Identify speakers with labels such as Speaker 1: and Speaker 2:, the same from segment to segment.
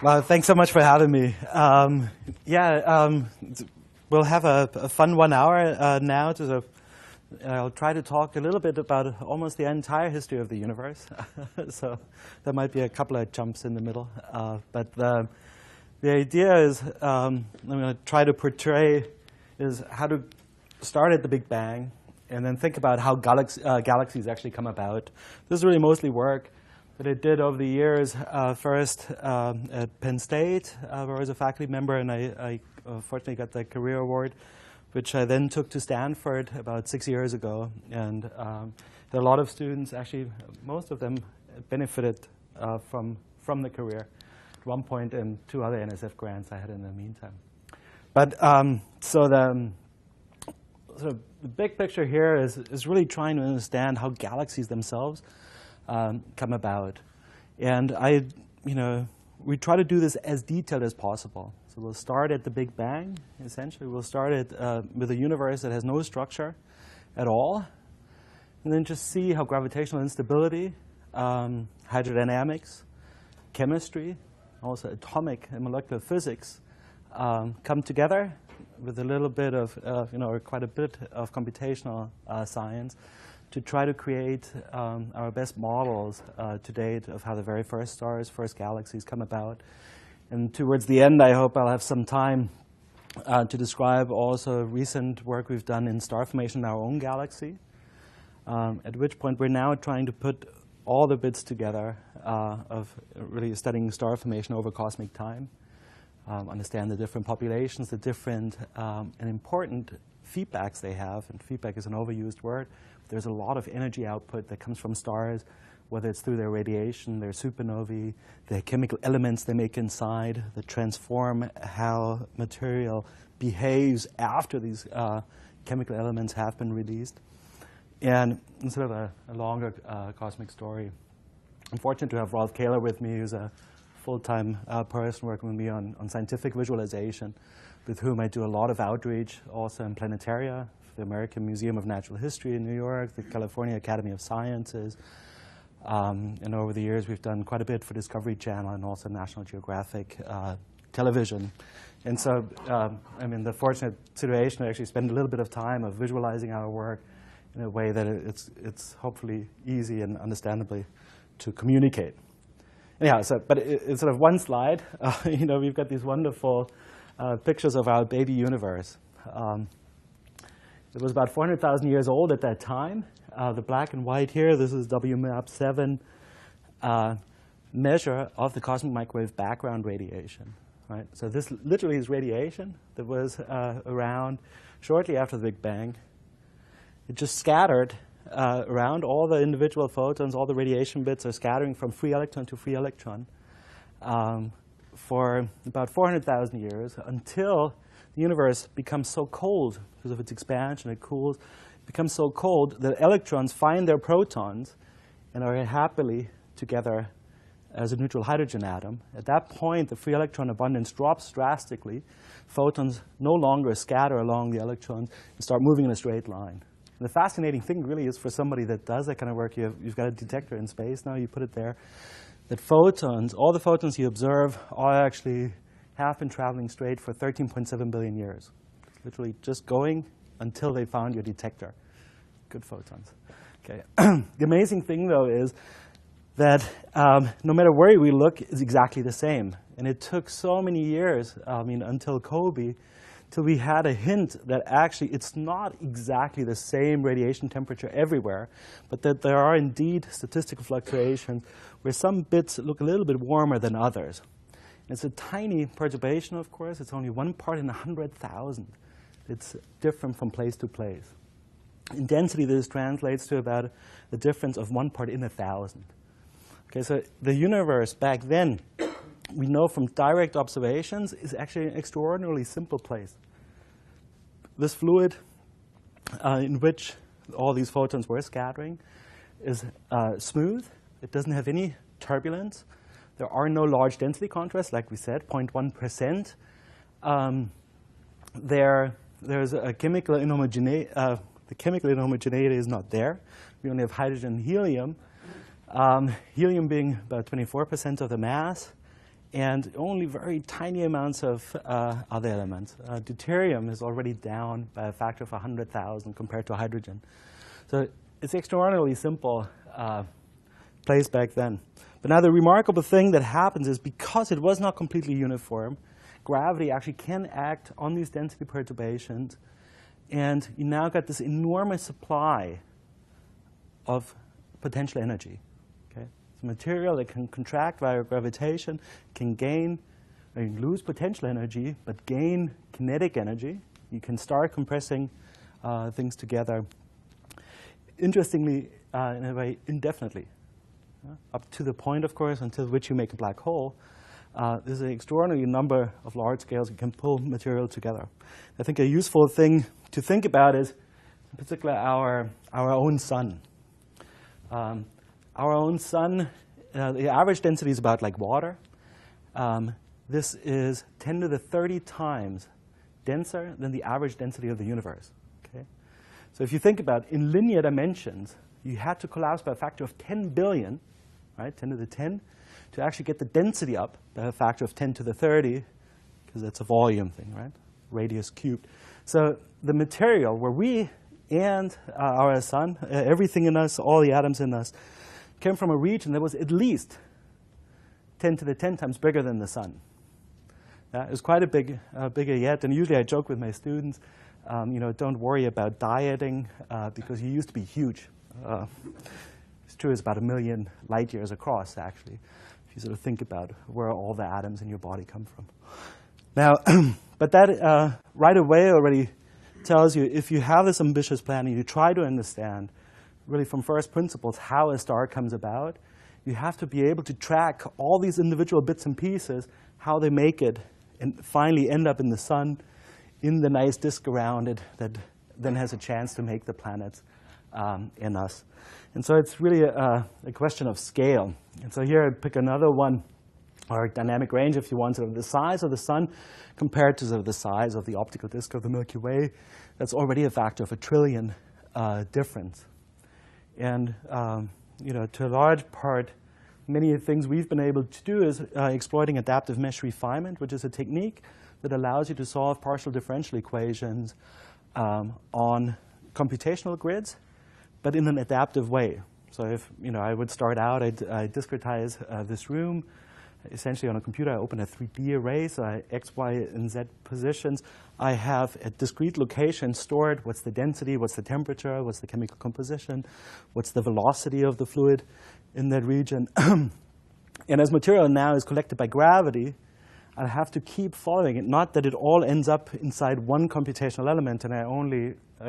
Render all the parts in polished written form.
Speaker 1: Well, thanks so much for having me. We'll have a fun 1 hour now. I'll try to talk a little bit about almost the entire history of the universe. So there might be a couple of jumps in the middle. But the idea is I'm going to try to portray is how to start at the Big Bang and then think about how galaxies actually come about. This is really mostly work that I did over the years, first at Penn State, where I was a faculty member, and I fortunately got the career award, which I then took to Stanford about 6 years ago. And there are a lot of students, actually most of them benefited from the career at one point, and 2 other NSF grants I had in the meantime. But so the big picture here is really trying to understand how galaxies themselves come about. And we try to do this as detailed as possible. So we'll start at the Big Bang, essentially. We'll start with a universe that has no structure at all, and then just see how gravitational instability, hydrodynamics, chemistry, also atomic and molecular physics come together with a little bit of, or quite a bit of computational science to try to create our best models to date of how the very first stars, first galaxies come about. And towards the end, I hope I'll have some time to describe also recent work we've done in star formation in our own galaxy, at which point we're now trying to put all the bits together of really studying star formation over cosmic time, understand the different populations, the different and important feedbacks they have. And feedback is an overused word. There's a lot of energy output that comes from stars, whether it's through their radiation, their supernovae, the chemical elements they make inside that transform how material behaves after these chemical elements have been released. And it's sort of a longer cosmic story. I'm fortunate to have Rolf Kahler with me, who's a full-time person working with me on scientific visualization, with whom I do a lot of outreach, also in planetaria, the American Museum of Natural History in New York, the California Academy of Sciences. And over the years, we've done quite a bit for Discovery Channel and also National Geographic television. And so I'm in the fortunate situation to actually spend a little bit of time of visualizing our work in a way that it's hopefully easy and understandably to communicate. Anyhow, but it's sort of one slide. We've got these wonderful pictures of our baby universe. It was about 400,000 years old at that time. The black and white here, this is WMAP-7 measure of the cosmic microwave background radiation. Right? So this literally is radiation that was around shortly after the Big Bang. It just scattered around. All the individual photons, all the radiation bits are scattering from free electron to free electron for about 400,000 years until the universe becomes so cold because of its expansion. It cools. It becomes so cold that electrons find their protons and are happily together as a neutral hydrogen atom. At that point, the free electron abundance drops drastically. Photons no longer scatter along the electrons and start moving in a straight line. And the fascinating thing really is for somebody that does that kind of work, you've got a detector in space now, you put it there, that photons, all the photons you observe have been traveling straight for 13.7 billion years. Literally just going until they found your detector. Good photons. Okay. The amazing thing, though, is that no matter where we look, it's exactly the same. And it took so many years, until COBE, till we had a hint that actually it's not exactly the same radiation temperature everywhere, but that there are indeed statistical fluctuations where some bits look a little bit warmer than others. It's a tiny perturbation, of course. It's only 1 part in 100,000. It's different from place to place. In density, this translates to about a difference of 1 part in 1,000. Okay, so the universe back then, we know from direct observations, is actually an extraordinarily simple place. This fluid in which all these photons were scattering is smooth. It doesn't have any turbulence. There are no large density contrasts, like we said, 0.1%. There's a chemical inhomogeneity. The chemical inhomogeneity is not there. We only have hydrogen and helium. Helium being about 24% of the mass, and only very tiny amounts of other elements. Deuterium is already down by a factor of 100,000 compared to hydrogen. So it's extraordinarily simple place back then. But now the remarkable thing that happens is because it was not completely uniform, gravity actually can act on these density perturbations, and you now got this enormous supply of potential energy. Okay? It's a material that can contract via gravitation, can gain, or lose potential energy, but gain kinetic energy. You can start compressing things together, interestingly, in a way, indefinitely. Up to the point, of course, until which you make a black hole. There's an extraordinary number of large scales that can pull material together. I think a useful thing to think about is, in particular, our own sun. Our own sun, the average density is about like water. This is 10 to the 30 times denser than the average density of the universe. Okay? So if you think about in linear dimensions, you had to collapse by a factor of 10 billion, right, 10 to the 10, to actually get the density up by a factor of 10 to the 30, because that's a volume thing, right? Radius cubed. So the material where we and our sun, everything in us, all the atoms in us, came from a region that was at least 10 to the 10 times bigger than the sun. It was quite a bigger yet. And usually I joke with my students, don't worry about dieting because you used to be huge. It's true, it's about 1 million light years across, actually, if you sort of think about where all the atoms in your body come from. Now, but that right away already tells you, if you have this ambitious plan and you try to understand, really from first principles, how a star comes about, you have to be able to track all these individual bits and pieces, how they make it, and finally end up in the sun, in the nice disk around it that then has a chance to make the planets in us. And so it's really a question of scale. And so here I pick another one, or dynamic range, if you want, sort of the size of the sun compared to sort of the size of the optical disk of the Milky Way. That's already a factor of 1 trillion difference. And to a large part, many things we've been able to do is exploiting adaptive mesh refinement, which is a technique that allows you to solve partial differential equations on computational grids, but in an adaptive way. So if I would start out, I discretize this room. Essentially on a computer, I open a 3D array, so I X, Y, and Z positions. I have at discrete locations stored what's the density, what's the temperature, what's the chemical composition, what's the velocity of the fluid in that region. And as material now is collected by gravity, I have to keep following it. Not that it all ends up inside one computational element, and I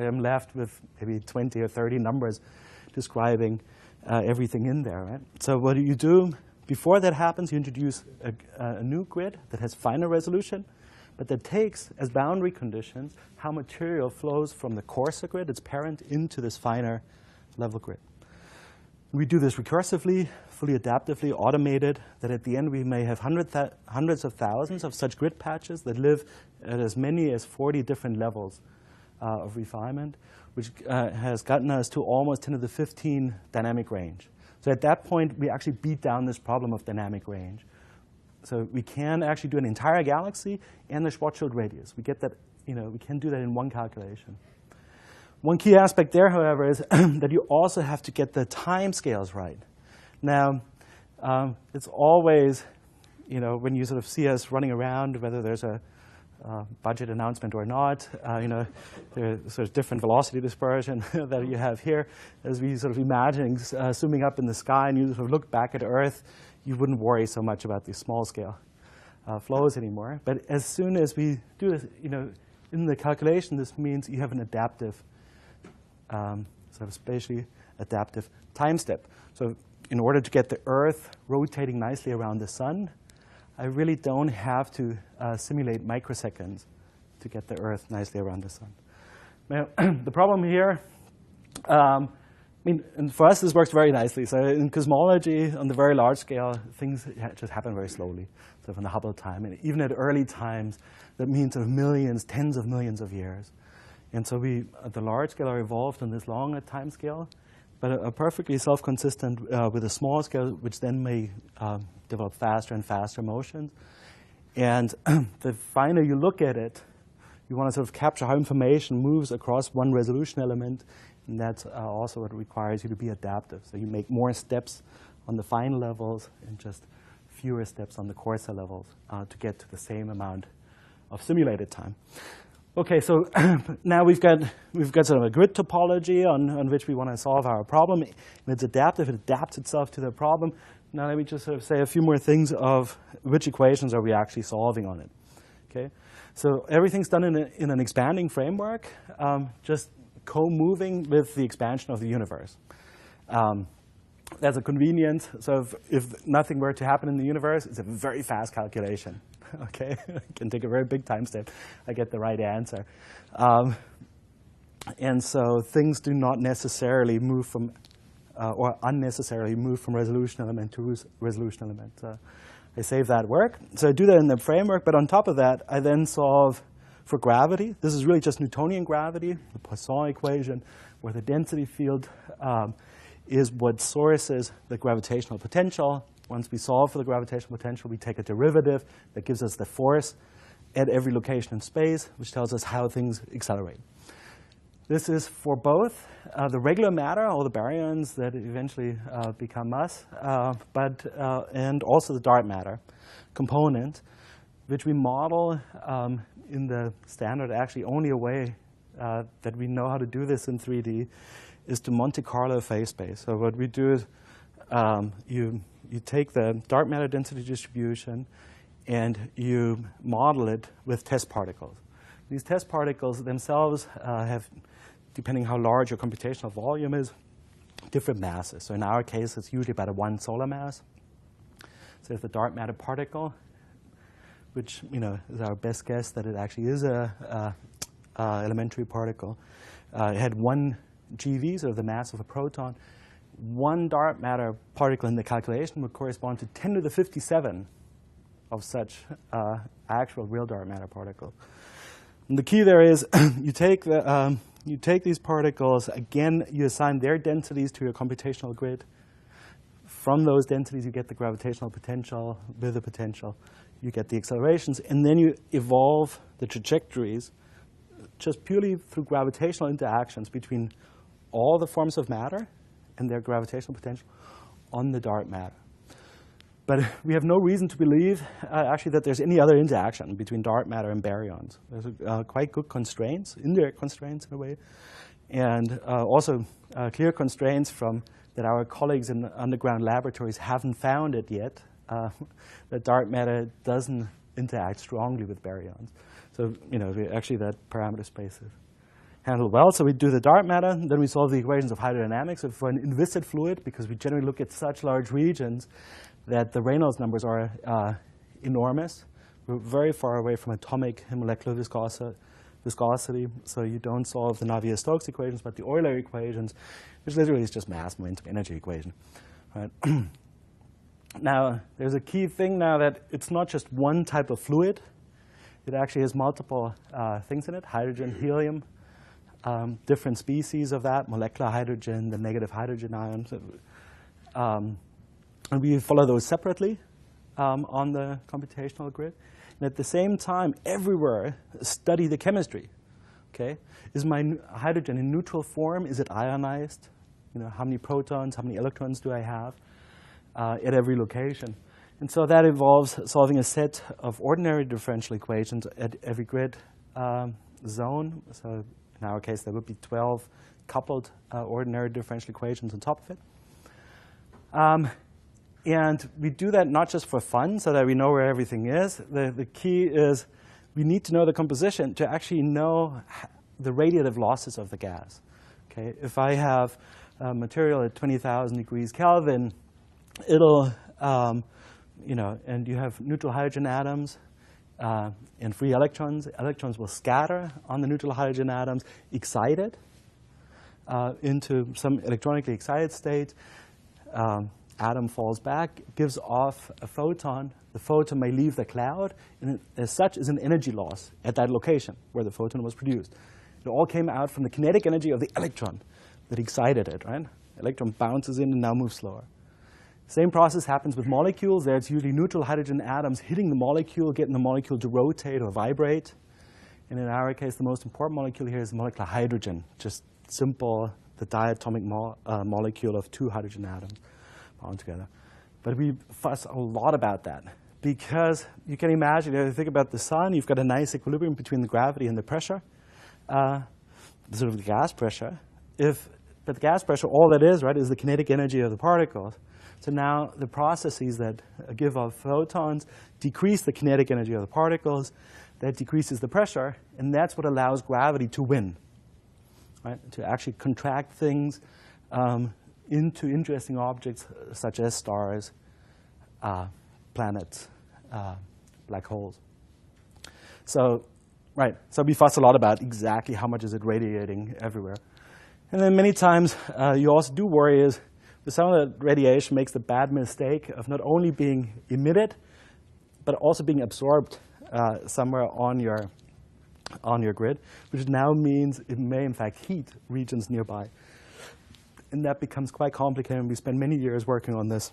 Speaker 1: am left with maybe 20 or 30 numbers describing everything in there. Right? So what do you do? Before that happens, you introduce a new grid that has finer resolution, but that takes as boundary conditions how material flows from the coarser grid, its parent, into this finer level grid. We do this recursively, fully adaptively, automated, that at the end we may have hundreds of thousands of such grid patches that live at as many as 40 different levels of refinement, which has gotten us to almost 10 to the 15 dynamic range. So at that point, we actually beat down this problem of dynamic range. So we can actually do an entire galaxy and the Schwarzschild radius. We get that, we can do that in one calculation. One key aspect there, however, is that you also have to get the time scales right. Now, it's always, when you sort of see us running around, whether there's a budget announcement or not, there's sort of different velocity dispersion that you have here. As we sort of imagining zooming up in the sky and you sort of look back at Earth, you wouldn't worry so much about these small scale flows anymore. But as soon as we do this, in the calculation, this means you have an adaptive, sort of spatially adaptive time step. So in order to get the Earth rotating nicely around the sun, I really don't have to simulate microseconds to get the Earth nicely around the sun. Now, the problem here, and for us this works very nicely. So in cosmology, on the very large scale, things just happen very slowly, sort of in the Hubble time. And even at early times, that means sort of millions, tens of millions of years. And so we, at the large scale, are evolved on this long time scale. but are perfectly self-consistent with a small scale, which then may develop faster and faster motions. And the finer you look at it, you want to sort of capture how information moves across one resolution element, and that's also what requires you to be adaptive. So you make more steps on the fine levels and just fewer steps on the coarser levels to get to the same amount of simulated time. Okay, so now we've got sort of a grid topology on which we want to solve our problem. And it's adaptive, it adapts itself to the problem. Now let me just sort of say a few more things of which equations are we actually solving on it. Okay, so everything's done in an expanding framework, just co-moving with the expansion of the universe. That's a convenience. So if nothing were to happen in the universe, it's a very fast calculation. Okay, it can take a very big time step. I get the right answer. And so things do not necessarily move from, or unnecessarily move from resolution element to resolution element. I save that work. So I do that in the framework, but on top of that, I then solve for gravity. This is really just Newtonian gravity, the Poisson equation, where the density field is what sources the gravitational potential. Once we solve for the gravitational potential, we take a derivative that gives us the force at every location in space, which tells us how things accelerate. This is for both the regular matter, all the baryons that eventually become us, and also the dark matter component, which we model in the standard. Actually, only a way that we know how to do this in 3D is to Monte Carlo phase space. So what we do is you take the dark matter density distribution and you model it with test particles. These test particles themselves have, depending how large your computational volume is, different masses. So in our case, it's usually about a 1 solar mass. So if the dark matter particle, which is our best guess that it actually is a elementary particle, it had 1 GeV, so the mass of a proton. 1 dark matter particle in the calculation would correspond to 10 to the 57 of such actual real dark matter particles. And the key there is you take these particles, again, you assign their densities to your computational grid. From those densities, you get the gravitational potential. With the potential, you get the accelerations. And then you evolve the trajectories just purely through gravitational interactions between all the forms of matter and their gravitational potential on the dark matter. But we have no reason to believe, actually, that there's any other interaction between dark matter and baryons. There's quite good constraints, indirect constraints in a way, and also clear constraints that our colleagues in underground laboratories haven't found it yet, that dark matter doesn't interact strongly with baryons. So, actually that parameter space is handled well. So we do the dark matter, then we solve the equations of hydrodynamics. So for an inviscid fluid, because we generally look at such large regions that the Reynolds numbers are enormous. We're very far away from atomic and molecular viscosity, so you don't solve the Navier-Stokes equations, but the Euler equations, which literally is just mass momentum energy equation. Right? Now, there's a key thing now that it's not just one type of fluid. It actually has multiple things in it, hydrogen, helium, different species of that, molecular hydrogen, the negative hydrogen ions. And we follow those separately on the computational grid. And at the same time, everywhere, study the chemistry. Okay? Is my hydrogen in neutral form? Is it ionized? How many protons, how many electrons do I have at every location? And so that involves solving a set of ordinary differential equations at every grid zone. So in our case, there would be 12 coupled ordinary differential equations on top of it. And we do that not just for fun, so that we know where everything is. The key is we need to know the composition to actually know the radiative losses of the gas. Okay? If I have material at 20,000 degrees Kelvin, it'll, and you have neutral hydrogen atoms and free electrons. Electrons will scatter on the neutral hydrogen atoms, excited into some electronically excited state. Atom falls back, gives off a photon. The photon may leave the cloud, and as such is an energy loss at that location where the photon was produced. It all came out from the kinetic energy of the electron that excited it, right? Electron bounces in and now moves slower. Same process happens with molecules. There it's usually neutral hydrogen atoms hitting the molecule, getting the molecule to rotate or vibrate. And in our case, the most important molecule here is molecular hydrogen, just simple, the diatomic molecule of 2 hydrogen atoms bound together. But we fuss a lot about that because you can imagine, if you think about the sun, you've got a nice equilibrium between the gravity and the pressure, sort of the gas pressure. But the gas pressure, all that is, right, is the kinetic energy of the particles. So now the processes that give off photons decrease the kinetic energy of the particles. That decreases the pressure, and that's what allows gravity to win, right? To actually contract things into interesting objects such as stars, planets, black holes. So, right, so we fuss a lot about exactly how much is it radiating everywhere. And then many times you also do worry is some of the radiation makes the bad mistake of not only being emitted, but also being absorbed somewhere on your grid, which now means it may in fact heat regions nearby. And that becomes quite complicated, and we spend many years working on this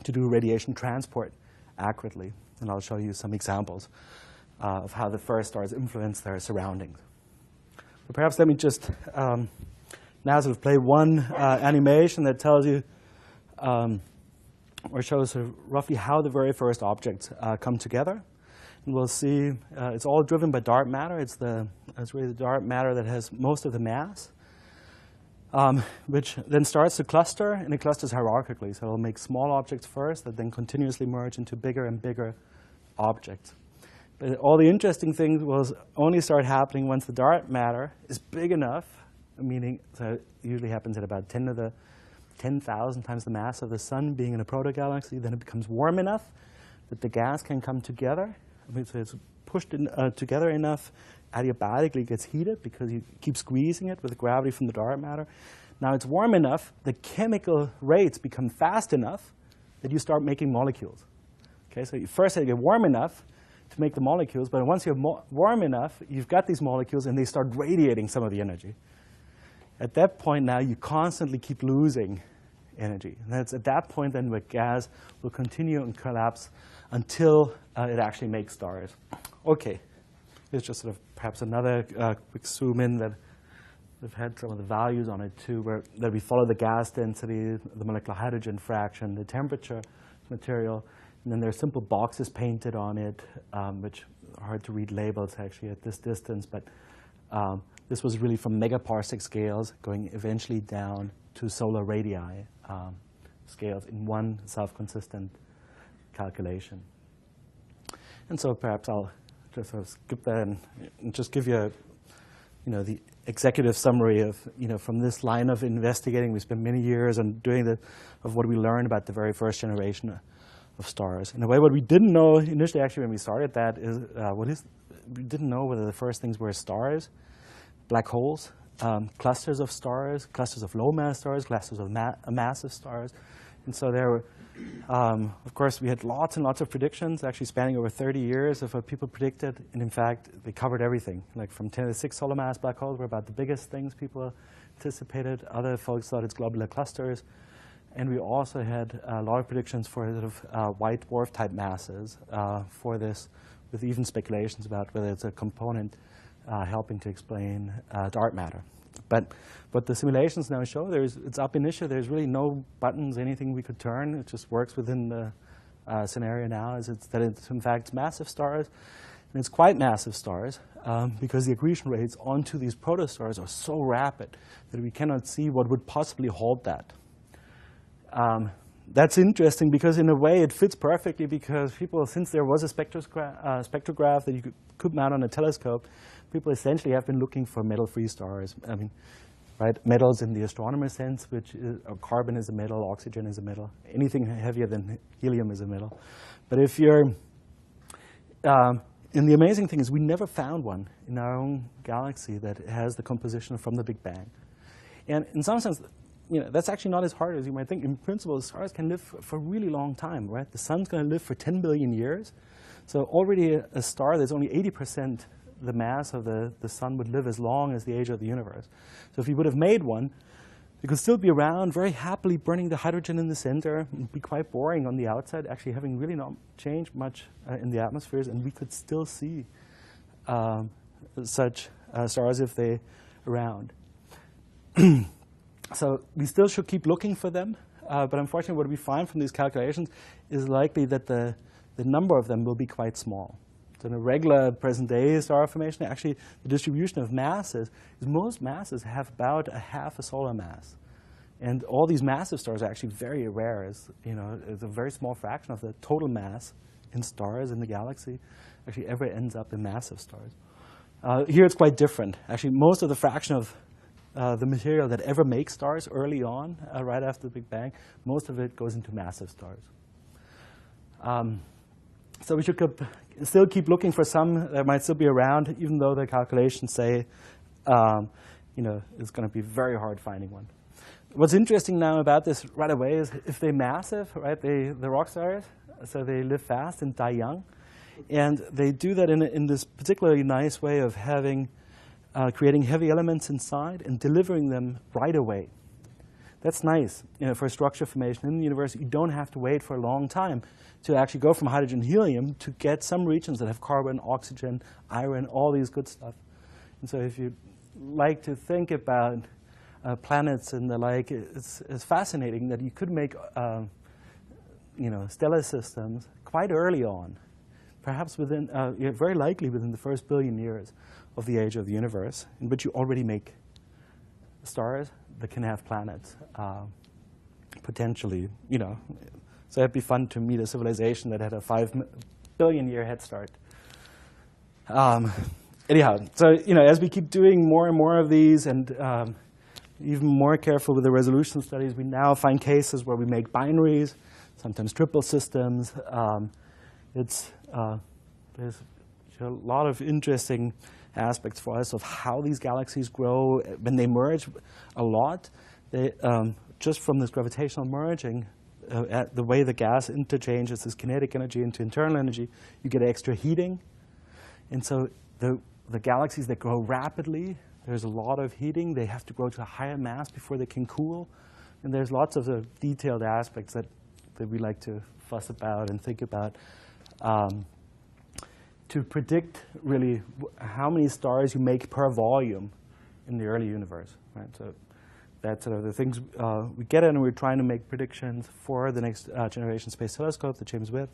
Speaker 1: to do radiation transport accurately. And I'll show you some examples of how the first stars influence their surroundings. So perhaps let me just now sort of play one animation that tells you or shows sort of roughly how the very first objects come together. And we'll see it's all driven by dark matter. It's really the dark matter that has most of the mass, which then starts to cluster, and it clusters hierarchically. So it'll make small objects first that then continuously merge into bigger and bigger objects. But all the interesting things will only start happening once the dark matter is big enough, meaning so it usually happens at about 10 to the 10,000 times the mass of the sun being in a protogalaxy. Then it becomes warm enough that the gas can come together. I mean, so it's pushed in, together enough, adiabatically gets heated because you keep squeezing it with the gravity from the dark matter. Now it's warm enough, the chemical rates become fast enough that you start making molecules. Okay, so you first have to get warm enough to make the molecules, but once you're warm enough, you've got these molecules and they start radiating some of the energy. At that point now, you constantly keep losing energy. And that's at that point then where gas will continue and collapse until it actually makes stars. Okay, here's just sort of perhaps another quick zoom in that we've had some of the values on it too, where that we follow the gas density, the molecular hydrogen fraction, the temperature, material, and then there are simple boxes painted on it, which are hard to read labels actually at this distance, but this was really from megaparsec scales going eventually down to solar radii scales in one self-consistent calculation. And so perhaps I'll just sort of skip that and just give you the executive summary of, from this line of investigating. We spent many years on doing of what we learned about the very first generation of stars. In a way, what we didn't know initially, actually, when we started that is, we didn't know whether the first things were stars, black holes, clusters of stars, clusters of low-mass stars, clusters of massive stars. And so there were, of course, we had lots and lots of predictions, actually spanning over 30 years of what people predicted. And in fact, they covered everything. Like from 10 to the 6 solar mass black holes were about the biggest things people anticipated. Other folks thought it's globular clusters. And we also had a lot of predictions for sort of white dwarf type masses for this, with even speculations about whether it's a component helping to explain dark matter. But what the simulations now show, it's ab initio. There's really no buttons, anything we could turn. It just works within the scenario now. It's in fact massive stars, and it's quite massive stars because the accretion rates onto these protostars are so rapid that we cannot see what would possibly hold that. That's interesting because in a way it fits perfectly because people, since there was a spectrograph that you could mount on a telescope, people essentially have been looking for metal-free stars. I mean, right, metals in the astronomer sense, which is, carbon is a metal, oxygen is a metal. Anything heavier than helium is a metal. But if you're, and the amazing thing is we never found one in our own galaxy that has the composition from the Big Bang. And in some sense, that's actually not as hard as you might think. In principle, stars can live for a really long time, right? The sun's going to live for 10 billion years. So already a star that's only 80% the mass of the sun would live as long as the age of the universe. So if you would have made one, They could still be around, very happily burning the hydrogen in the center, and be quite boring on the outside, actually having really not changed much in the atmospheres, and we could still see such stars if they around. So we still should keep looking for them, but unfortunately what we find from these calculations is likely that the number of them will be quite small. So in a regular present-day star formation, actually the distribution of masses is most masses have about a half a solar mass. And all these massive stars are actually very rare. It's a very small fraction of the total mass in stars in the galaxy actually ever ends up in massive stars. Here it's quite different. Actually, most of the fraction of the material that ever makes stars early on, right after the Big Bang, most of it goes into massive stars. So we should still keep looking for some that might still be around, even though the calculations say it's going to be very hard finding one. What's interesting now about this right away is if they're massive, right? The rock stars, so they live fast and die young, and they do that in this particularly nice way of creating heavy elements inside and delivering them right away. That's nice for structure formation in the universe. You don't have to wait for a long time to actually go from hydrogen helium to get some regions that have carbon, oxygen, iron, all these good stuff. And so if you like to think about planets and the like, it's fascinating that you could make stellar systems quite early on, perhaps within, very likely within the first billion years of the age of the universe, in which you already make stars that can have planets, potentially, So it'd be fun to meet a civilization that had a 5 billion year head start. Anyhow, so as we keep doing more and more of these, and even more careful with the resolution studies, we now find cases where we make binaries, sometimes triple systems. There's a lot of interesting aspects for us of how these galaxies grow when they merge a lot. They, just from this gravitational merging, the way the gas interchanges this kinetic energy into internal energy, you get extra heating. And so the galaxies that grow rapidly, there's a lot of heating. They have to grow to a higher mass before they can cool. And there's lots of the detailed aspects that we like to fuss about and think about to predict really how many stars you make per volume in the early universe. Right? So that's sort of the things we get in, and we're trying to make predictions for the next generation space telescope, the James Webb,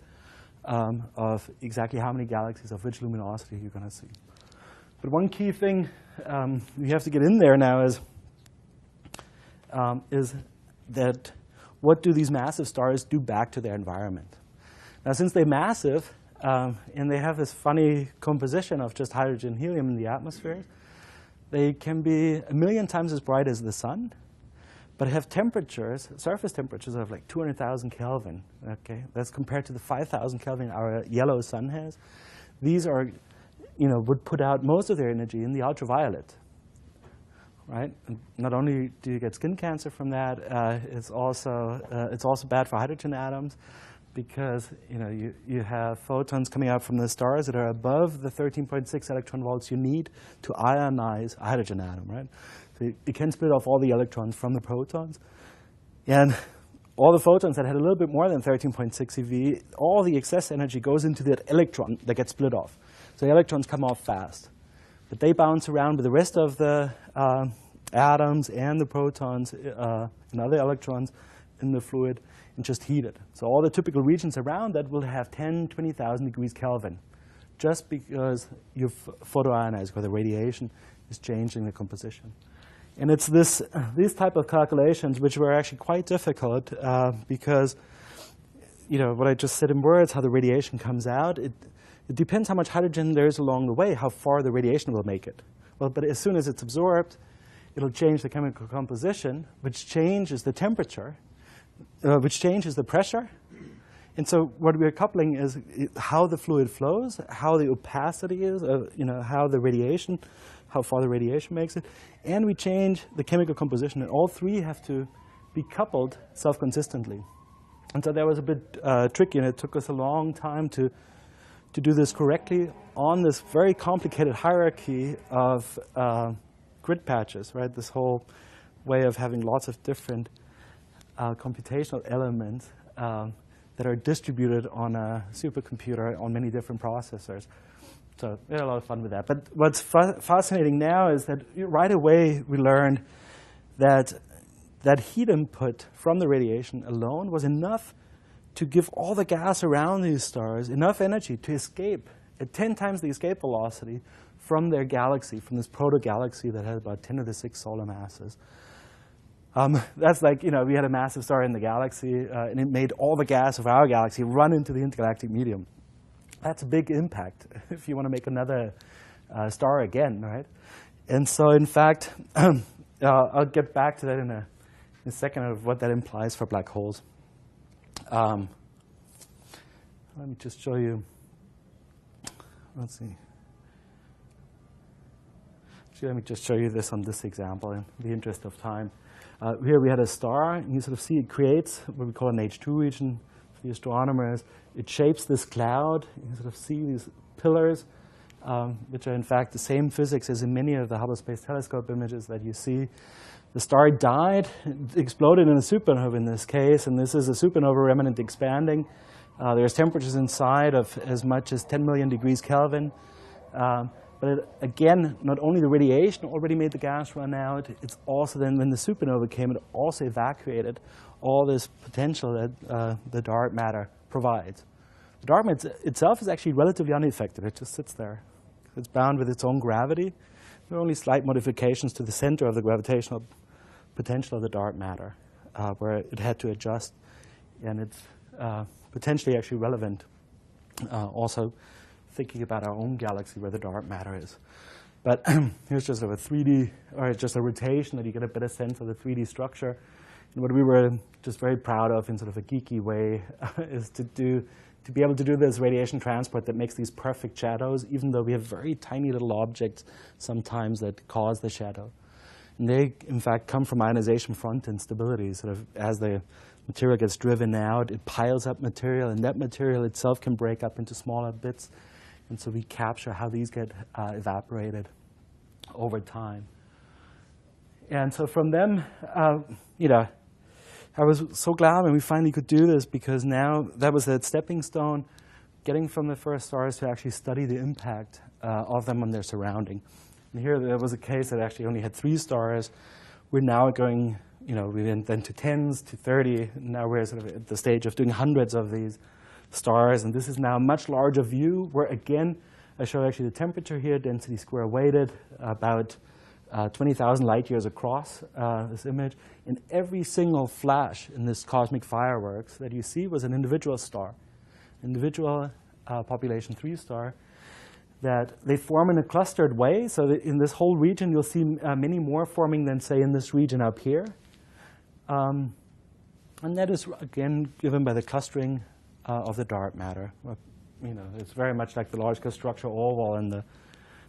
Speaker 1: of exactly how many galaxies of which luminosity you're going to see. But one key thing we have to get in there now is that what do these massive stars do back to their environment? Now, since they're massive and they have this funny composition of just hydrogen and helium in the atmosphere, they can be 1 million times as bright as the sun, but have temperatures, surface temperatures of like 200,000 Kelvin. Okay, that's compared to the 5,000 Kelvin our yellow sun has. These are, would put out most of their energy in the ultraviolet. Right? And not only do you get skin cancer from that, it's also bad for hydrogen atoms, because you have photons coming out from the stars that are above the 13.6 electron volts you need to ionize a hydrogen atom, right? So you can split off all the electrons from the protons, and all the photons that had a little bit more than 13.6 eV, all the excess energy goes into that electron that gets split off. So the electrons come off fast, but they bounce around with the rest of the atoms and the protons and other electrons in the fluid and just heat it. So all the typical regions around that will have 10, 20,000 degrees Kelvin, just because you've photoionized, or the radiation is changing the composition. And it's these type of calculations which were actually quite difficult because, what I just said in words, how the radiation comes out, it depends how much hydrogen there is along the way, how far the radiation will make it. Well, but as soon as it's absorbed, it'll change the chemical composition, which changes the temperature, which changes the pressure. And so what we're coupling is how the fluid flows, how the opacity is, how the radiation, how far the radiation makes it, and we change the chemical composition. And all three have to be coupled self-consistently. And so that was a bit tricky, and it took us a long time to do this correctly on this very complicated hierarchy of grid patches, right? This whole way of having lots of different computational elements that are distributed on a supercomputer on many different processors. So we had a lot of fun with that. But what's fascinating now is that right away we learned that that heat input from the radiation alone was enough to give all the gas around these stars enough energy to escape at 10 times the escape velocity from their galaxy, from this proto-galaxy that had about 10 to the 6 solar masses. That's like, you know, we had a massive star in the galaxy, and it made all the gas of our galaxy run into the intergalactic medium. That's a big impact if you want to make another star again, right? And so, in fact, I'll get back to that in a second of what that implies for black holes. Let me just show you. Let's see. Actually, let me just show you this on this example in the interest of time. Here we had a star, and you sort of see it creates what we call an H2 region for the astronomers. It shapes this cloud. You sort of see these pillars, which are in fact the same physics as in many of the Hubble Space Telescope images that you see. The star died, it exploded in a supernova in this case, and this is a supernova remnant expanding. There's temperatures inside of as much as 10 million degrees Kelvin. But again, not only the radiation already made the gas run out, it's also then when the supernova came, it also evacuated all this potential that the dark matter provides. The dark matter itself is actually relatively unaffected. It just sits there. It's bound with its own gravity. There are only slight modifications to the center of the gravitational potential of the dark matter, where it had to adjust. And it's potentially actually relevant also thinking about our own galaxy where the dark matter is. But here's just a 3D, or just a rotation that you get a better sense of the 3D structure. And what we were just very proud of in sort of a geeky way is to be able to do this radiation transport that makes these perfect shadows, even though we have very tiny little objects sometimes that cause the shadow. And they, in fact, come from ionization front instability. Sort of as the material gets driven out, it piles up material, and that material itself can break up into smaller bits. And so we capture how these get evaporated over time. And so from them, you know, I was so glad when we finally could do this, because now that was that stepping stone, getting from the first stars to actually study the impact of them on their surrounding. And here there was a case that actually only had 3 stars. We're now going, you know, we went then to 10s, to 30. And now we're sort of at the stage of doing hundreds of these stars. And this is now a much larger view where, again, I show actually the temperature here, density square weighted, about 20,000 light years across this image. And every single flash in this cosmic fireworks that you see was an individual star, individual population 3 star, that they form in a clustered way. So that in this whole region, you'll see many more forming than, say, in this region up here. And that is, again, given by the clustering of the dark matter. You know, it's very much like the large-scale structure oval in the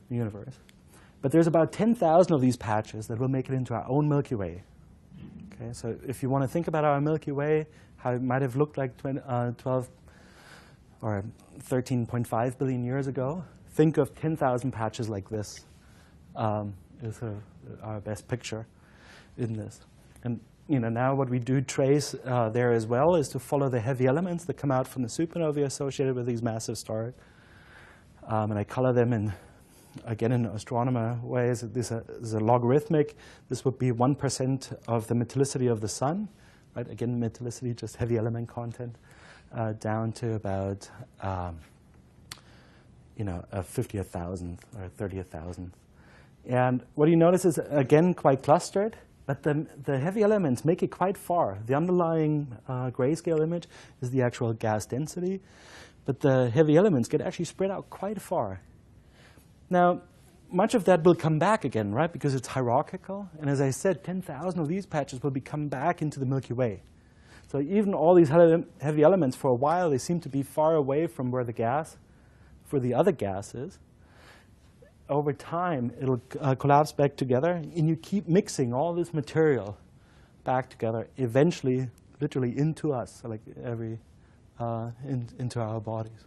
Speaker 1: universe. But there's about 10,000 of these patches that will make it into our own Milky Way. Okay, so if you want to think about our Milky Way, how it might have looked like 12 or 13.5 billion years ago, think of 10,000 patches like this is sort of our best picture in this. And you know, now what we do trace there as well is to follow the heavy elements that come out from the supernovae associated with these massive stars. And I color them in, again, in astronomer ways. This is a logarithmic. This would be 1% of the metallicity of the sun. Right? Again, metallicity, just heavy element content, down to about you know, a 50th thousandth or a 30th thousandth. And what you notice is, again, quite clustered. But the heavy elements make it quite far. The underlying grayscale image is the actual gas density. But the heavy elements get actually spread out quite far. Now, much of that will come back again, right? Because it's hierarchical. And as I said, 10,000 of these patches will come back into the Milky Way. So even all these heavy elements, for a while, they seem to be far away from where the gas for the other gas is. Over time, it'll collapse back together, and you keep mixing all this material back together, eventually, literally into us, so like into our bodies.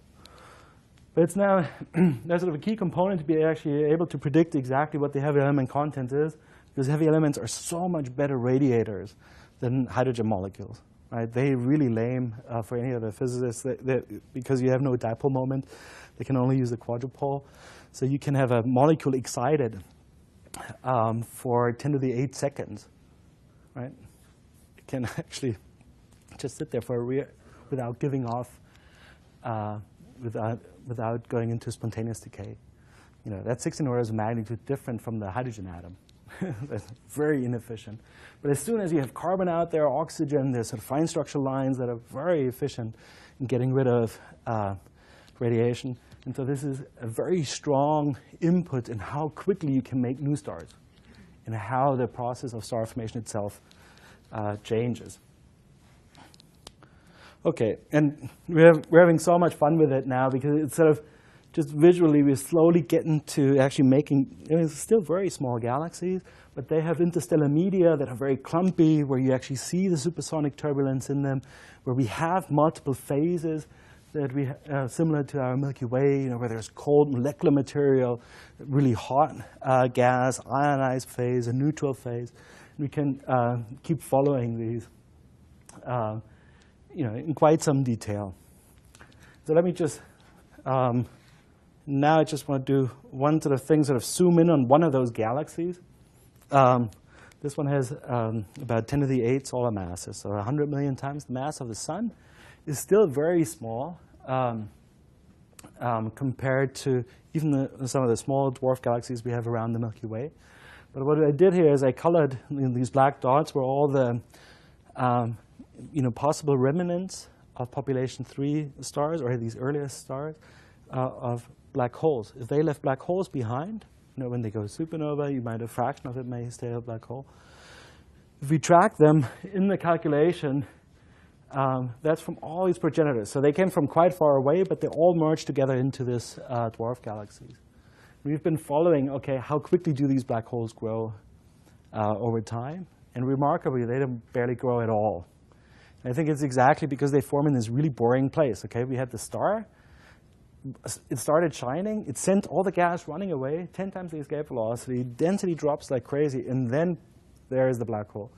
Speaker 1: But it's now there's sort of a key component to be actually able to predict exactly what the heavy element content is. because heavy elements are so much better radiators than hydrogen molecules. Right? They really lame for any other physicists because you have no dipole moment. They can only use the quadrupole. So you can have a molecule excited for 10 to the 8 seconds. Right? It can actually just sit there for without giving off, without going into spontaneous decay. You know, that's 16 orders of magnitude different from the hydrogen atom. That's very inefficient. But as soon as you have carbon out there, oxygen, there's sort of fine structural lines that are very efficient in getting rid of radiation. And so this is a very strong input in how quickly you can make new stars and how the process of star formation itself changes. OK, and we're having so much fun with it now because it's sort of just visually, we're slowly getting to actually making, it's still very small galaxies, but they have interstellar media that are very clumpy, where you actually see the supersonic turbulence in them, where we have multiple phases that we similar to our Milky Way, where there's cold molecular material, really hot gas, ionized phase, a neutral phase. We can keep following these in quite some detail. So let me just now I just want to do one sort of thing, sort of zoom in on one of those galaxies. This one has about 10 to the 8 solar masses, so 100 million times the mass of the sun. Is still very small compared to even some of the small dwarf galaxies we have around the Milky Way. But what I did here is I colored these black dots were all the possible remnants of population 3 stars, or these earliest stars, of black holes. If they left black holes behind, when they go supernova, you might a fraction of it may stay a black hole. If we track them in the calculation, that's from all these progenitors. So they came from quite far away, but they all merged together into this dwarf galaxies. We've been following, OK, how quickly do these black holes grow over time? And remarkably, they don't barely grow at all. And I think it's exactly because they form in this really boring place. OK, we had the star. It started shining. It sent all the gas running away, 10 times the escape velocity. Density drops like crazy. And then there is the black hole.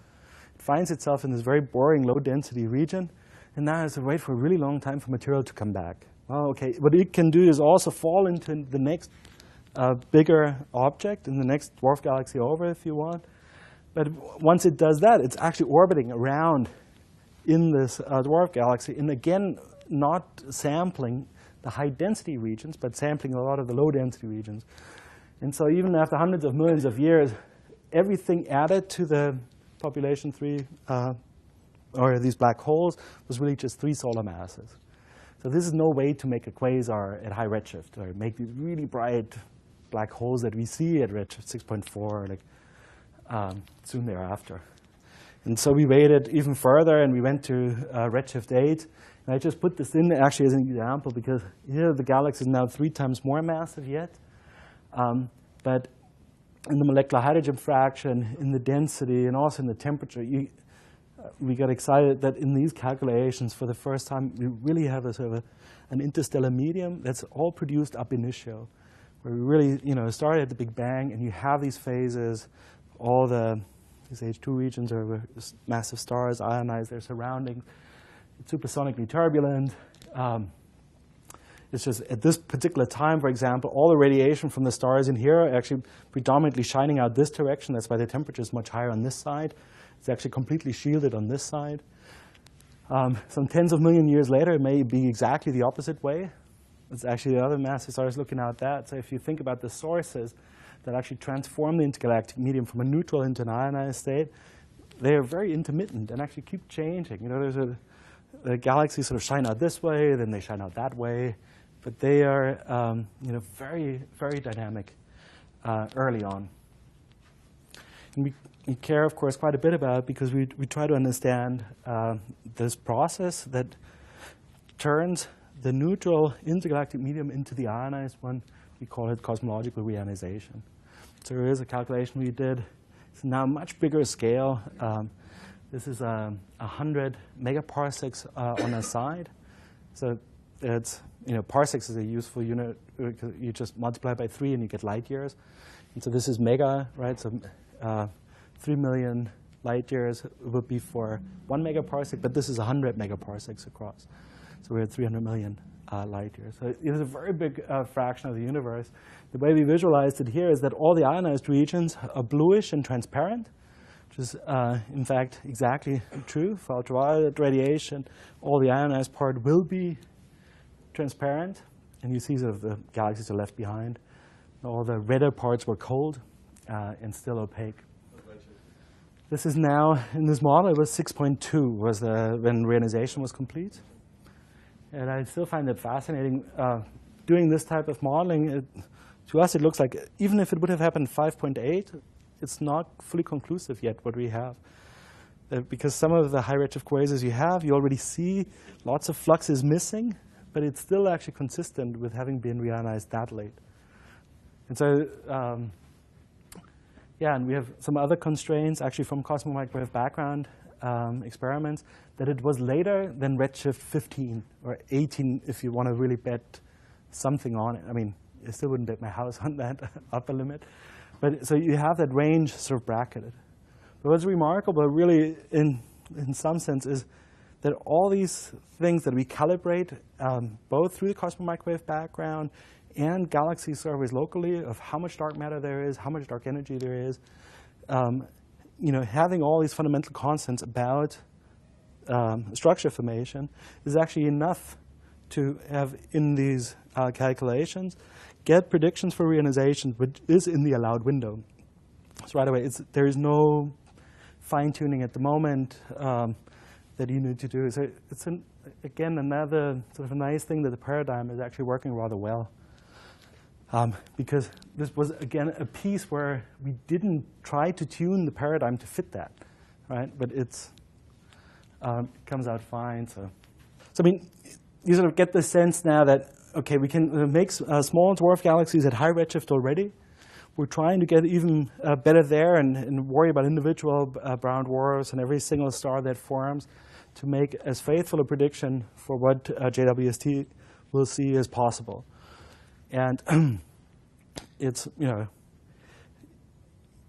Speaker 1: It finds itself in this very boring, low-density region. And now it has to wait for a really long time for material to come back. Well, OK, what it can do is also fall into the next bigger object, in the next dwarf galaxy over, if you want. But once it does that, it's actually orbiting around in this dwarf galaxy. And again, not sampling the high-density regions, but sampling a lot of the low-density regions. And so even after hundreds of millions of years, everything added to the population 3, or these black holes, was really just 3 solar masses. So this is no way to make a quasar at high redshift, or make these really bright black holes that we see at redshift 6.4, like soon thereafter. And so we waited even further, and we went to redshift 8. And I just put this in actually as an example, because here the galaxy is now 3 times more massive yet. But in the molecular hydrogen fraction, in the density, and also in the temperature, we got excited that in these calculations, for the first time, we really have a sort of an interstellar medium that's all produced ab initio, where we really started at the Big Bang, and you have these phases, all these H2 regions are massive stars, ionized, their surroundings. It's supersonically turbulent. It's just at this particular time, for example, all the radiation from the stars in here are actually predominantly shining out this direction. That's why the temperature is much higher on this side. It's actually completely shielded on this side. Some tens of million years later, it may be exactly the opposite way. It's actually the other massive stars looking out that. So if you think about the sources that actually transform the intergalactic medium from a neutral into an ionized state, they are very intermittent and actually keep changing. There's the galaxies sort of shine out this way, then they shine out that way. But they are very, very dynamic early on. And we care, of course, quite a bit about it because we try to understand this process that turns the neutral intergalactic medium into the ionized one. We call it cosmological reionization. So there is a calculation we did. It's now a much bigger scale. This is 100 megaparsecs on a side. So it's, parsecs is a useful unit. You just multiply by 3 and you get light years. And so this is mega, right? So 3 million light years would be for 1 megaparsec, but this is 100 megaparsecs across. So we're at 300 million light years. So it is a very big fraction of the universe. The way we visualized it here is that all the ionized regions are bluish and transparent, which is, in fact, exactly true. For ultraviolet radiation, all the ionized part will be transparent. And you see sort of the galaxies are left behind. All the redder parts were cold and still opaque. This is now, in this model, it was 6.2 was when reionization was complete. And I still find it fascinating. Doing this type of modeling, to us it looks like even if it would have happened 5.8, it's not fully conclusive yet what we have. Because some of the high redshift quasars you have, you already see lots of fluxes missing, but it's still actually consistent with having been reionized that late. And so, yeah, and we have some other constraints actually from cosmic microwave background experiments that it was later than redshift 15 or 18 if you want to really bet something on it. I mean, I still wouldn't bet my house on that upper limit. But so you have that range sort of bracketed. But what's remarkable really in some sense is that all these things that we calibrate both through the cosmic microwave background and galaxy surveys locally of how much dark matter there is, how much dark energy there is, having all these fundamental constants about structure formation is actually enough to have in these calculations get predictions for reionization, which is in the allowed window. So right away, there is no fine-tuning at the moment that you need to do. So it's, again, another sort of a nice thing that the paradigm is actually working rather well. Because this was, again, a piece where we didn't try to tune the paradigm to fit that, right? But it comes out fine. So I mean, you sort of get the sense now that, OK, we can make small dwarf galaxies at high redshift already. We're trying to get even better there and worry about individual brown dwarfs and every single star that forms to make as faithful a prediction for what JWST will see as possible. And it's,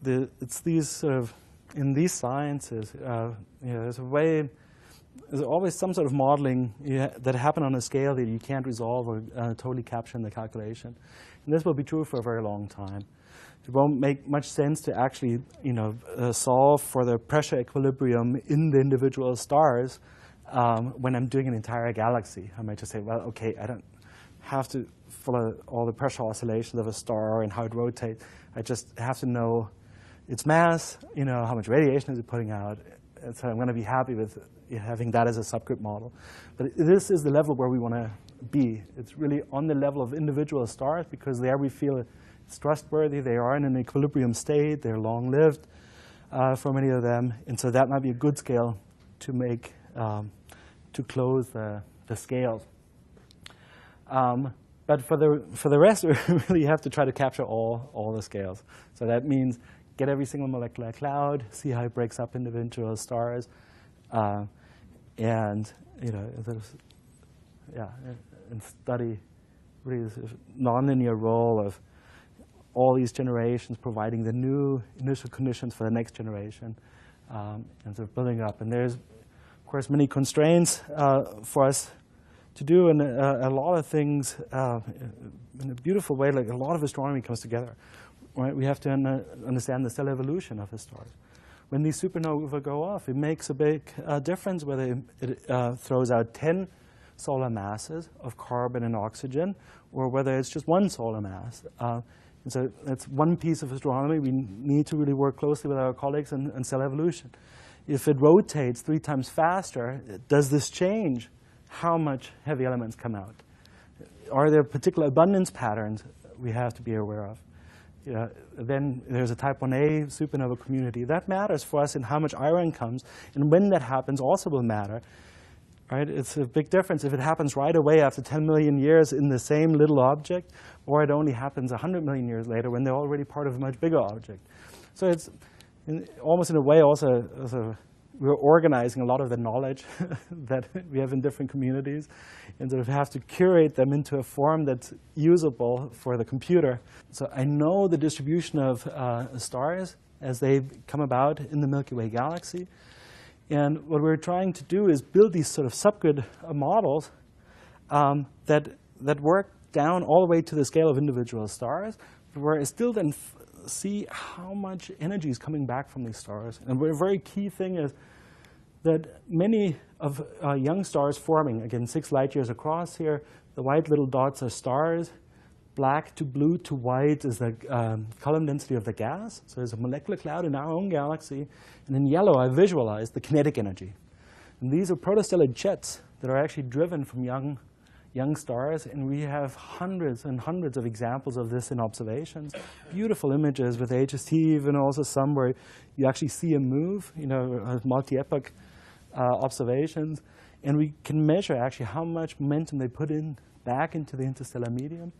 Speaker 1: it's these sort of, in these sciences, there's always some sort of modeling that happen on a scale that you can't resolve or totally capture in the calculation. And this will be true for a very long time. It won't make much sense to actually, solve for the pressure equilibrium in the individual stars when I'm doing an entire galaxy. I might just say, well, OK, I don't have to follow all the pressure oscillations of a star and how it rotates. I just have to know its mass, how much radiation is it putting out. And so I'm going to be happy with having that as a subgroup model. But this is the level where we want to be. It's really on the level of individual stars, because there we feel it's trustworthy. They are in an equilibrium state. They're long-lived for many of them. And so that might be a good scale to make, to close the scales. But for the rest, we really have to try to capture all the scales. So that means get every single molecular cloud, see how it breaks up individual stars, and and study really the nonlinear role of all these generations providing the new initial conditions for the next generation, and sort of building up. And there's, of course, many constraints for us to do, and a lot of things in a beautiful way. Like a lot of astronomy comes together. Right? We have to understand the stellar evolution of the stars. When these supernovae go off, it makes a big difference whether it throws out 10 solar masses of carbon and oxygen, or whether it's just one solar mass. And so that's one piece of astronomy. We need to really work closely with our colleagues in stellar evolution. If it rotates 3 times faster, does this change how much heavy elements come out? Are there particular abundance patterns we have to be aware of? Then there's a type 1a supernova community. That matters for us in how much iron comes, and when that happens also will matter. Right? It's a big difference if it happens right away after 10 million years in the same little object, or it only happens 100 million years later when they're already part of a much bigger object. So it's almost in a way also we're organizing a lot of the knowledge that we have in different communities, and sort of have to curate them into a form that's usable for the computer. So I know the distribution of stars as they come about in the Milky Way galaxy. And what we're trying to do is build these sort of subgrid models that work down all the way to the scale of individual stars, where I still then see how much energy is coming back from these stars. And a very key thing is that many of young stars forming, again, 6 light years across here, the white little dots are stars. Black to blue to white is the column density of the gas. So there's a molecular cloud in our own galaxy. And in yellow, I visualize the kinetic energy. And these are protostellar jets that are actually driven from young stars. And we have hundreds and hundreds of examples of this in observations. Beautiful images with HST, even also some where you actually see a move, multi-epoch observations. And we can measure actually how much momentum they put in back into the interstellar medium.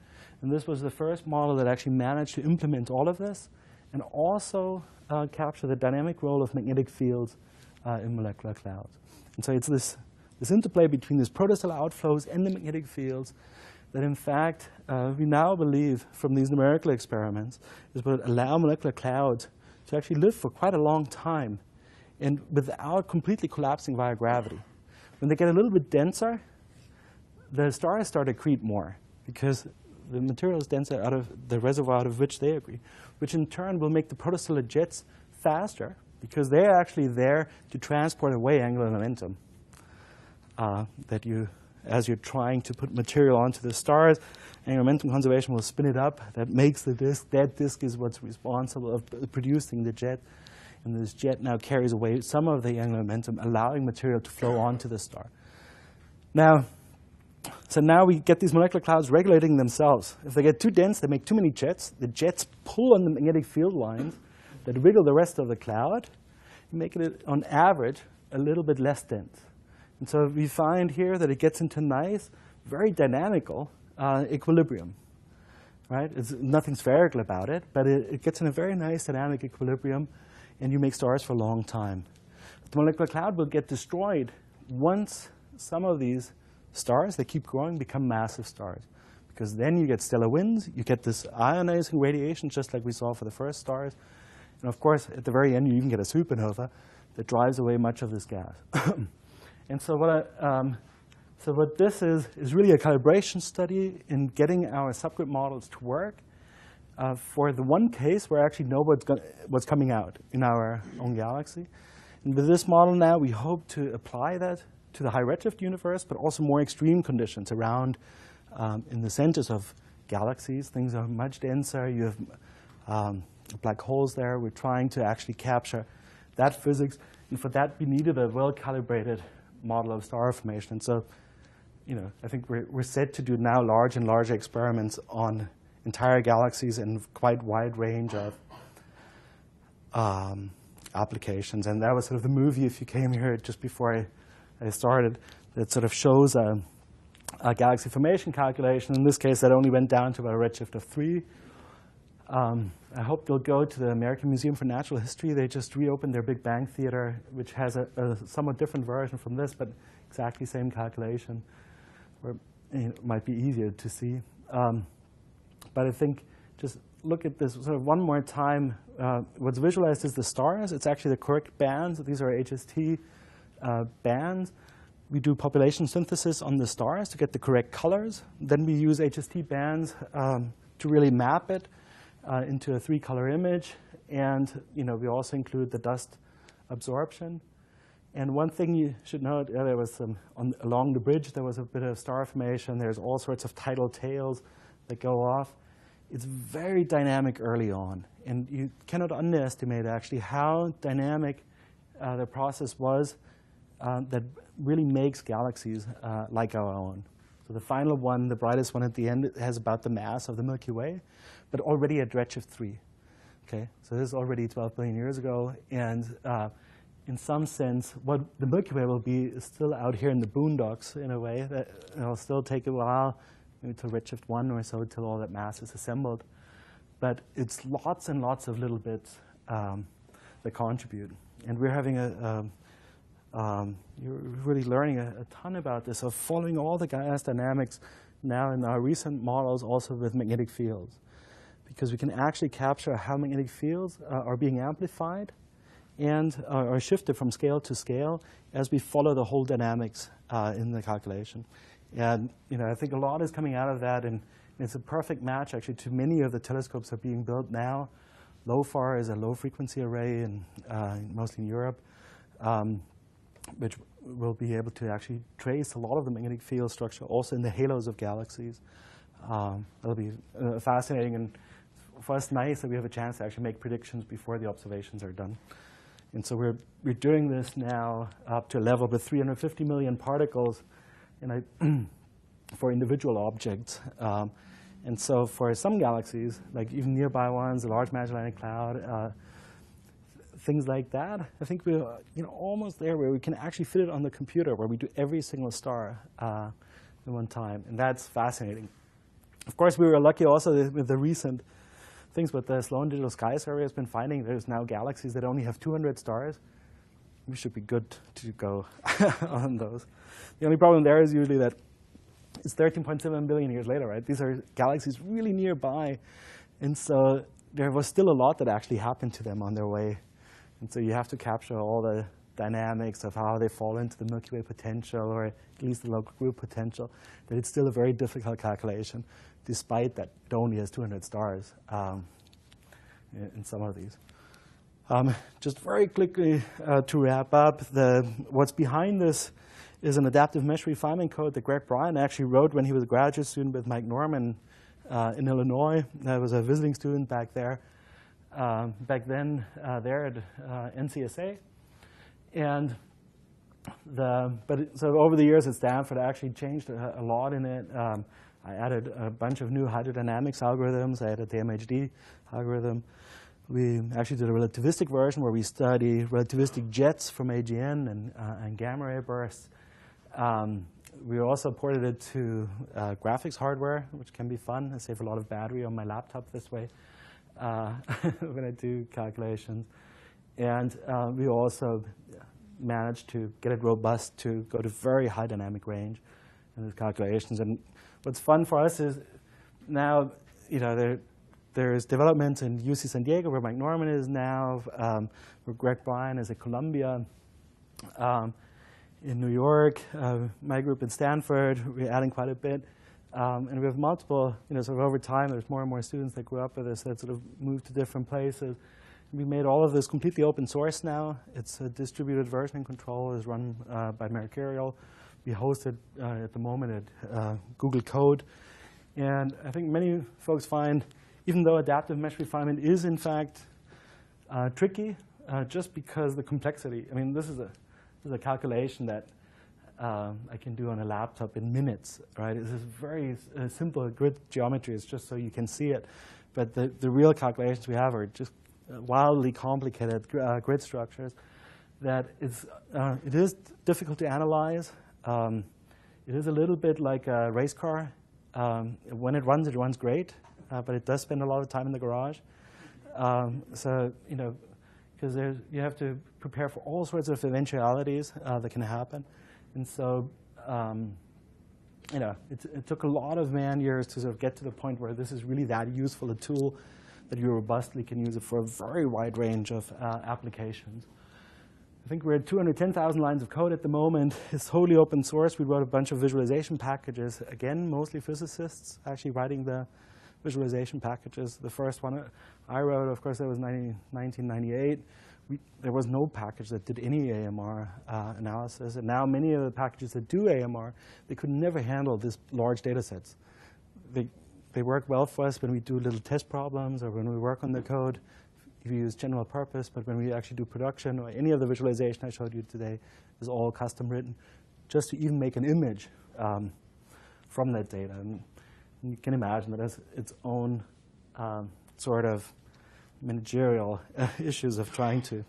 Speaker 1: And this was the first model that actually managed to implement all of this and also capture the dynamic role of magnetic fields in molecular clouds. And so it's this interplay between these protostellar outflows and the magnetic fields that, in fact, we now believe from these numerical experiments is what allow molecular clouds to actually live for quite a long time and without completely collapsing via gravity. When they get a little bit denser, the stars start to accrete more because the material is denser out of the reservoir out of which they accrete, which in turn will make the protostellar jets faster because they're actually there to transport away angular momentum that as you're trying to put material onto the stars, angular momentum conservation will spin it up. That makes the disk. That disk is what's responsible of producing the jet. And this jet now carries away some of the angular momentum, allowing material to flow onto the star. So now we get these molecular clouds regulating themselves. If they get too dense, they make too many jets. The jets pull on the magnetic field lines that wiggle the rest of the cloud, making it, on average, a little bit less dense. And so we find here that it gets into nice, very dynamical equilibrium. Right? It's nothing spherical about it, but it gets in a very nice dynamic equilibrium, and you make stars for a long time. The molecular cloud will get destroyed once some of these stars, they keep growing, become massive stars. Because then you get stellar winds, you get this ionizing radiation, just like we saw for the first stars. And of course, at the very end, you even get a supernova that drives away much of this gas. And so what this is really a calibration study in getting our subgrid models to work for the one case where I actually know what's coming out in our own galaxy. And with this model now, we hope to apply that to the high redshift universe, but also more extreme conditions around in the centers of galaxies. Things are much denser. You have black holes there. We're trying to actually capture that physics. And for that, we needed a well-calibrated model of star formation. And so, I think we're set to do now large and larger experiments on entire galaxies and quite wide range of applications. And that was sort of the movie, if you came here just before I started, that sort of shows a galaxy formation calculation. In this case, that only went down to about a redshift of 3. I hope you'll go to the American Museum for Natural History. They just reopened their Big Bang Theater, which has a somewhat different version from this, but exactly same calculation, where it might be easier to see. But I think just look at this sort of one more time. What's visualized is the stars. It's actually the correct bands. These are HST bands. We do population synthesis on the stars to get the correct colors. Then we use HST bands to really map it into a 3-color image. And we also include the dust absorption. And one thing you should note, there was along the bridge, there was a bit of star formation. There's all sorts of tidal tails that go off. It's very dynamic early on. And you cannot underestimate, actually, how dynamic the process was that really makes galaxies like our own. So the final one, the brightest one at the end, has about the mass of the Milky Way, but already at redshift 3. Okay, so this is already 12 billion years ago. And in some sense, what the Milky Way will be is still out here in the boondocks in a way. That it'll still take a while, maybe till redshift 1 or so, till all that mass is assembled. But it's lots and lots of little bits that contribute. And we're having you're really learning a ton about this, of following all the gas dynamics now in our recent models, also with magnetic fields. because we can actually capture how magnetic fields are being amplified and are shifted from scale to scale as we follow the whole dynamics in the calculation. And I think a lot is coming out of that, and it's a perfect match actually to many of the telescopes that are being built now. LOFAR is a low-frequency array, mostly in Europe, which will be able to actually trace a lot of the magnetic field structure also in the halos of galaxies. That'll be fascinating, and for us nice that we have a chance to actually make predictions before the observations are done. And so we're doing this now up to a level with 350 million particles for individual objects. And so for some galaxies, like even nearby ones, the Large Magellanic Cloud, things like that, I think we're almost there where we can actually fit it on the computer, where we do every single star at one time. And that's fascinating. Of course, we were lucky also with the recent things with the Sloan Digital Sky Survey has been finding there's now galaxies that only have 200 stars. We should be good to go on those. The only problem there is usually that it's 13.7 billion years later, right? These are galaxies really nearby. And so there was still a lot that actually happened to them on their way. And so you have to capture all the dynamics of how they fall into the Milky Way potential, or at least the local group potential. But it's still a very difficult calculation, despite that it only has 200 stars in some of these. Just very quickly to wrap up, what's behind this is an adaptive mesh refinement code that Greg Bryan actually wrote when he was a graduate student with Mike Norman in Illinois. I was a visiting student back there, there at NCSA. And so over the years at Stanford, I actually changed a lot in it. I added a bunch of new hydrodynamics algorithms. I added the MHD algorithm. We actually did a relativistic version where we study relativistic jets from AGN and gamma ray bursts. We also ported it to graphics hardware, which can be fun. I save a lot of battery on my laptop this way when I do calculations. And we also managed to get it robust to go to very high dynamic range in these calculations. And what's fun for us is now, there's development in UC San Diego, where Mike Norman is now, where Greg Bryan is at Columbia. In New York, my group at Stanford, we're adding quite a bit. And we have multiple, sort of over time, there's more and more students that grew up with this that sort of moved to different places. We made all of this completely open source now. It's a distributed versioning control. It's run by Mercurial. We host it at the moment at Google Code. And I think many folks find, even though adaptive mesh refinement is in fact tricky, just because the complexity. I mean, this is a calculation that I can do on a laptop in minutes, right? This is very simple grid geometry. It's just so you can see it. But the real calculations we have are just wildly complicated grid structures that it is difficult to analyze. It is a little bit like a race car. When it runs great, but it does spend a lot of time in the garage. Because you have to prepare for all sorts of eventualities that can happen. And so, it took a lot of man years to sort of get to the point where this is really that useful a tool that you robustly can use it for a very wide range of applications. I think we're at 210,000 lines of code at the moment. It's totally open source. We wrote a bunch of visualization packages. Again, mostly physicists actually writing the visualization packages. The first one I wrote, of course, that was 1998. There was no package that did any AMR analysis. And now many of the packages that do AMR, they could never handle these large data sets. They work well for us when we do little test problems or when we work on the code, if you use general purpose. But when we actually do production, or any of the visualization I showed you today is all custom written, just to even make an image from that data. And you can imagine that has its own sort of managerial issues of trying to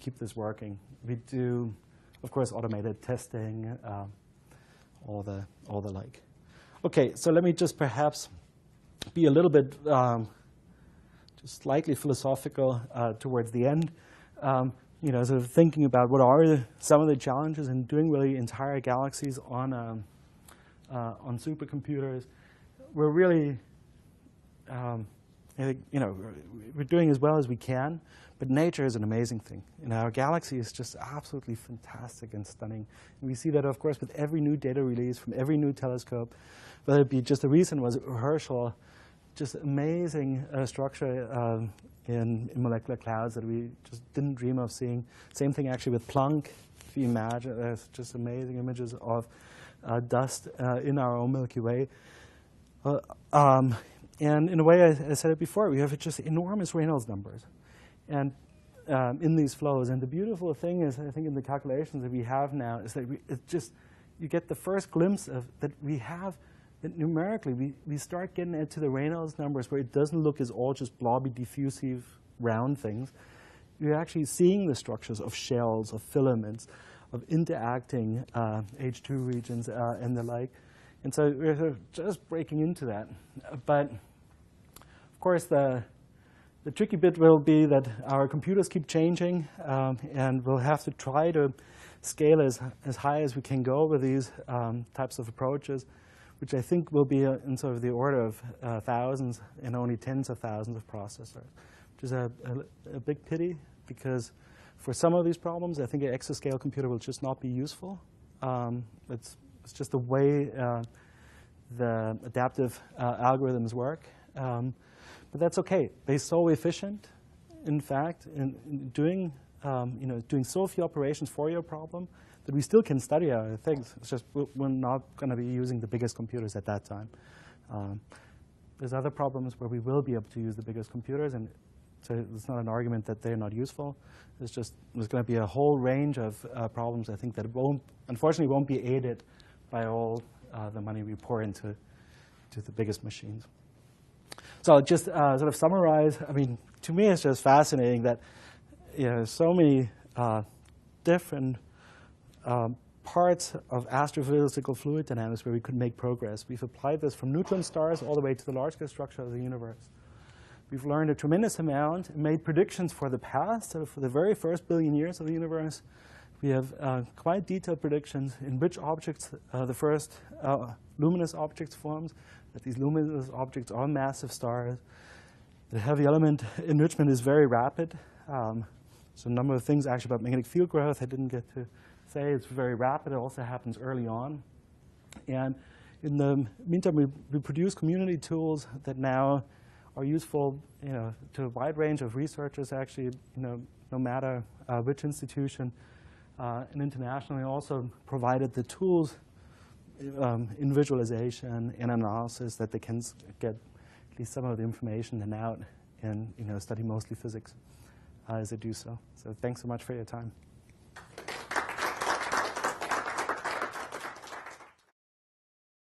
Speaker 1: keep this working. We do, of course, automated testing, all the like. Okay, so let me just perhaps be a little bit just slightly philosophical towards the end. Sort of thinking about what are some of the challenges in doing really entire galaxies on supercomputers. We're really we're doing as well as we can, but nature is an amazing thing. Our galaxy is just absolutely fantastic and stunning. And we see that, of course, with every new data release from every new telescope, whether it be just the recent was Herschel, just amazing structure in molecular clouds that we just didn't dream of seeing. Same thing actually with Planck. If you imagine, there's just amazing images of dust in our own Milky Way. And in a way, I said it before, we have just enormous Reynolds numbers and in these flows. And the beautiful thing is, I think in the calculations that we have now, is that you get the first glimpse of that we have, that numerically, we start getting into the Reynolds numbers where it doesn't look as all just blobby, diffusive, round things. You're actually seeing the structures of shells, of filaments, of interacting H2 regions and the like. And so we're sort of just breaking into that. But of course, the tricky bit will be that our computers keep changing, and we'll have to try to scale as high as we can go with these types of approaches, which I think will be in sort of the order of thousands and only tens of thousands of processors, which is a big pity, because for some of these problems, I think an exascale computer will just not be useful. It's just the way the adaptive algorithms work. But that's okay. They're so efficient, in fact, in doing so few operations for your problem that we still can study other things. It's just we're not going to be using the biggest computers at that time. There's other problems where we will be able to use the biggest computers, and so it's not an argument that they're not useful. It's just there's going to be a whole range of problems, I think, that unfortunately won't be aided by all the money we pour into the biggest machines. So I'll just sort of summarize. I mean, to me, it's just fascinating that so many different parts of astrophysical fluid dynamics where we could make progress. We've applied this from neutron stars all the way to the large-scale structure of the universe. We've learned a tremendous amount and made predictions for the past, so for the very first billion years of the universe. We have quite detailed predictions in which objects the first luminous objects forms, that these luminous objects are massive stars. The heavy element enrichment is very rapid. So a number of things actually about magnetic field growth I didn't get to say. It's very rapid. It also happens early on. And in the meantime, we produce community tools that now are useful to a wide range of researchers, actually, no matter which institution. And internationally also provided the tools in visualization and analysis that they can get at least some of the information and out and study mostly physics as they do so. So thanks so much for your time.